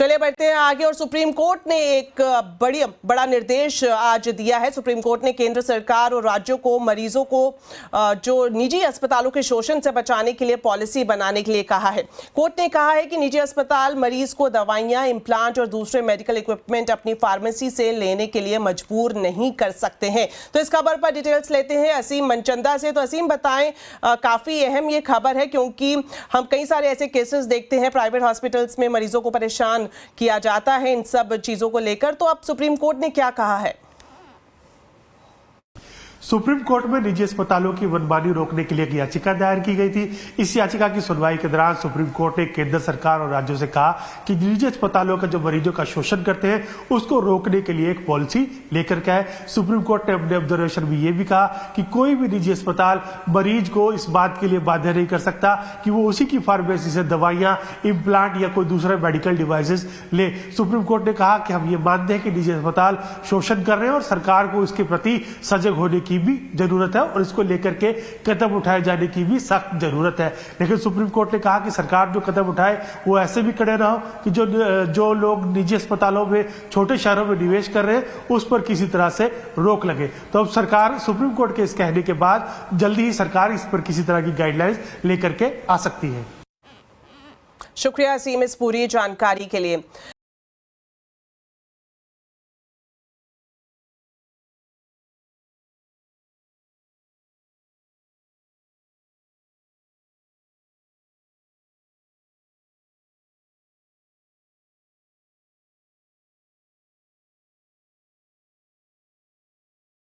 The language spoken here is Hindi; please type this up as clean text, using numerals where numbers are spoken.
चलिए बढ़ते हैं आगे। और सुप्रीम कोर्ट ने एक बड़ा निर्देश आज दिया है। सुप्रीम कोर्ट ने केंद्र सरकार और राज्यों को मरीजों को जो निजी अस्पतालों के शोषण से बचाने के लिए पॉलिसी बनाने के लिए कहा है। कोर्ट ने कहा है कि निजी अस्पताल मरीज को दवाइयां, इम्प्लांट और दूसरे मेडिकल इक्विपमेंट अपनी फार्मेसी से लेने के लिए मजबूर नहीं कर सकते हैं। तो इस खबर पर डिटेल्स लेते हैं असीम मनचंदा से। तो असीम बताएं, काफी अहम ये खबर है क्योंकि हम कई सारे ऐसे केसेस देखते हैं प्राइवेट हॉस्पिटल्स में मरीजों को परेशान किया जाता है इन सब चीजों को लेकर। तो अब सुप्रीम कोर्ट ने क्या कहा है? सुप्रीम कोर्ट में निजी अस्पतालों की मनमानी रोकने के लिए एक याचिका दायर की गई थी। इस याचिका की सुनवाई के दौरान सुप्रीम कोर्ट ने केंद्र सरकार और राज्यों से कहा कि निजी अस्पतालों का जो मरीजों का शोषण करते हैं उसको रोकने के लिए एक पॉलिसी लेकर के आए। सुप्रीम कोर्ट ने अपने ऑब्जर्वेशन में यह भी कहा कि कोई भी निजी अस्पताल मरीज को इस बात के लिए बाध्य नहीं कर सकता कि वो उसी की फार्मेसी से दवाइयां, इम्प्लांट या कोई दूसरा मेडिकल डिवाइसेस ले। सुप्रीम कोर्ट ने कहा कि हम ये मानते हैं कि निजी अस्पताल शोषण कर रहे हैं और सरकार को इसके प्रति सजग होने की भी जरूरत है और इसको लेकर के कदम उठाए जाने की भी सख्त जरूरत है। लेकिन सुप्रीम कोर्ट ने कहा कि सरकार जो कदम उठाए वो ऐसे भी खड़े ना हो कि जो लोग निजी अस्पतालों में, छोटे शहरों में निवेश कर रहे हैं उस पर किसी तरह से रोक लगे। तो अब सरकार सुप्रीम कोर्ट के इस कहने के बाद जल्दी ही सरकार इस पर किसी तरह की गाइडलाइंस लेकर के आ सकती है। शुक्रिया असीम इस पूरी जानकारी के लिए।